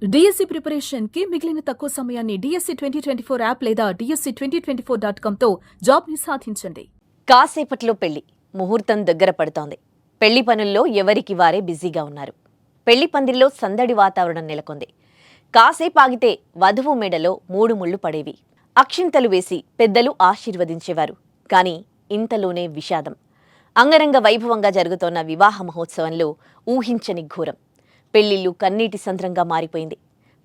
DSC preparation కి మిగిలిన తక్కువ సమయాన్ని డిఎస్సి 2024 యాప్ లేదా DSC2024.com తో జాబ్ ని సాధించండి. కాసేపట్లో పెళ్లి ముహూర్తం దగ్గర పడుతోంది. పెళ్లి పనుల్లో ఎవరికి వారే బిజీగా ఉన్నారు. పెళ్లి పందిరిలో సందడి వాతావరణం నెలకొంది. కాసేపు ఆగితే వధువు మెడలో 3 ముళ్ళు పడేవి. అక్షింతలు వేసి పెద్దలు ఆశీర్వదించేవారు. కానీ ఇంతలోనే విషాదం. అంగరంగ వైభవంగా జరుగుతోన్న వివాహ మహోత్సవంలో ఊహించని ఘోరం. పెళ్లిళ్లు కన్నీటి సంద్రంగా మారిపోయింది.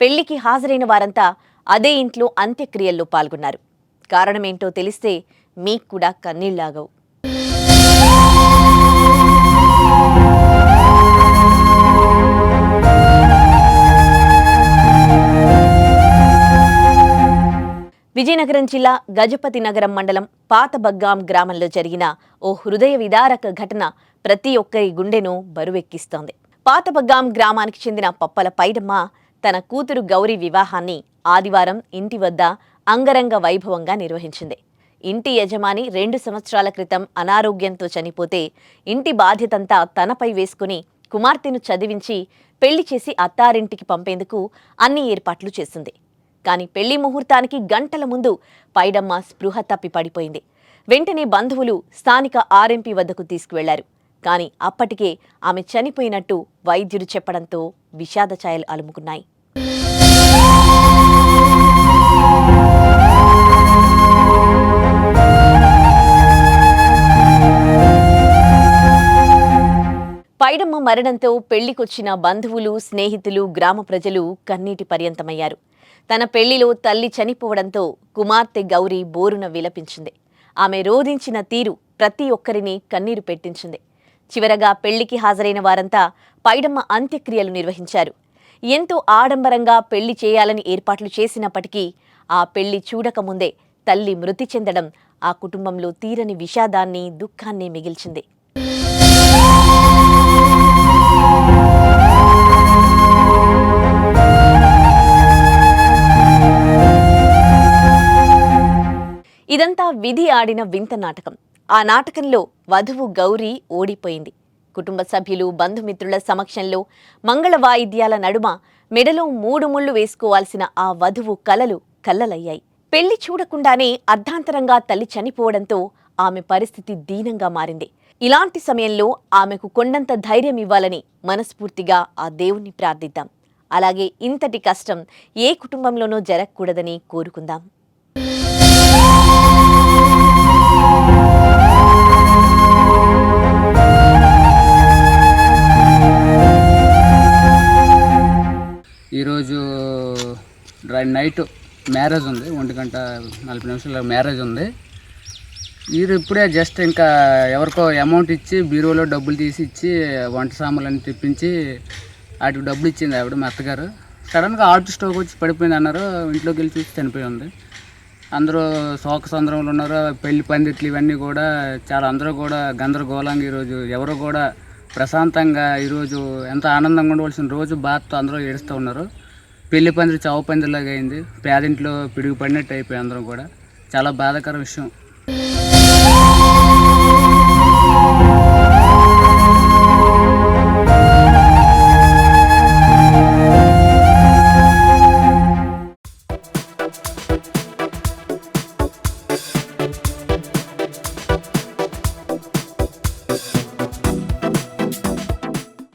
పెళ్లికి హాజరైన వారంతా అదే ఇంట్లో అంత్యక్రియల్లో పాల్గొన్నారు. కారణమేంటో తెలిస్తే మీకు కూడా కన్నీళ్లాగవు. విజయనగరం జిల్లా గజపతి నగరం మండలం పాతబగ్గాం గ్రామంలో జరిగిన ఓ హృదయ విదారక ఘటన ప్రతి ఒక్కరి గుండెను బరువెక్కిస్తోంది. పాతబగ్గాం గ్రామానికి చెందిన పప్పల పైడమ్మ తన కూతురు గౌరీ వివాహాన్ని ఆదివారం ఇంటి వద్ద అంగరంగ వైభవంగా నిర్వహించింది. ఇంటి యజమాని 2 సంవత్సరాల క్రితం అనారోగ్యంతో చనిపోతే ఇంటి బాధ్యతంతా తనపై వేసుకుని కుమార్తెను చదివించి పెళ్లి చేసి అత్తారింటికి పంపేందుకు అన్ని ఏర్పాట్లు చేసింది. కానీ పెళ్లి ముహూర్తానికి గంటల ముందు పైడమ్మ స్పృహ తప్పి పడిపోయింది. వెంటనే బంధువులు స్థానిక RMP వద్దకు తీసుకువెళ్లారు. కానీ అప్పటికే ఆమె చనిపోయినట్టు వైద్యుడు చెప్పడంతో విషాద ఛాయలు అలుముకున్నాయి. పైడమ్మ మరణంతో పెళ్లికొచ్చిన బంధువులు, స్నేహితులు, గ్రామ ప్రజలు కన్నీటి పర్యంతమయ్యారు. తన పెళ్లిలో తల్లి చనిపోవడంతో కుమార్తె గౌరీ బోరున విలపించింది. ఆమె రోధించిన తీరు ప్రతి ఒక్కరిని కన్నీరు పెట్టించింది. చివరగా పెళ్లికి హాజరైన వారంతా పైడమ్మ అంత్యక్రియలు నిర్వహించారు. ఎంతో ఆడంబరంగా పెళ్లి చేయాలని ఏర్పాట్లు చేసినప్పటికీ ఆ పెళ్లి చూడకముందే తల్లి మృతి చెందడం ఆ కుటుంబంలో తీరని విషాదాన్ని, దుఃఖాన్ని మిగిల్చింది. ఇదంతా విధి ఆడిన వింత నాటకం. ఆ నాటకంలో వధువు గౌరీ ఓడిపోయింది. కుటుంబ సభ్యులు, బంధుమిత్రుల సమక్షంలో మంగళ వాయిద్యాల నడుమ మెడలో 3 ముళ్ళు వేసుకోవాల్సిన ఆ వధువు కలలు కల్లలయ్యాయి. పెళ్లి చూడకుండానే అర్ధాంతరంగా తల్లి చనిపోవడంతో ఆమె పరిస్థితి దీనంగా మారింది. ఇలాంటి సమయంలో ఆమెకు కొండంత ధైర్యం ఇవ్వాలని మనస్ఫూర్తిగా ఆ దేవుణ్ణి ప్రార్థిద్దాం. అలాగే ఇంతటి కష్టం ఏ కుటుంబంలోనూ జరగకూడదని కోరుకుందాం. ఈరోజు నైట్ మ్యారేజ్ ఉంది. 1:40 మ్యారేజ్ ఉంది. ఇప్పుడే జస్ట్ ఇంకా ఎవరికో అమౌంట్ ఇచ్చి బీరువాలో డబ్బులు తీసి ఇచ్చి వంట సామాన్లన్నీ తెప్పించి వాటికి డబ్బులు ఇచ్చింది ఆవిడ, మా అత్తగారు. సడన్గా హార్ట్ స్ట్రోక్ వచ్చి పడిపోయింది అన్నారు. ఇంట్లోకి వెళ్ళి చూసి చనిపోయి ఉంది. అందరూ శోక సంద్రంలో ఉన్నారు. పెళ్లి పందిట్లు ఇవన్నీ కూడా చాలా అందరూ కూడా గందరగోళంగా ఈరోజు ఎవరు కూడా ప్రశాంతంగా ఈరోజు ఎంత ఆనందంగా ఉండవలసిన రోజు బాధతో అందరూ ఏడుస్తూ ఉన్నారు. పెళ్లి పందిరి చావు పందిరిలాగా అయింది. పేదింట్లో పిడుగు పడినట్టు అయిపోయి అందరం కూడా చాలా బాధాకర విషయం.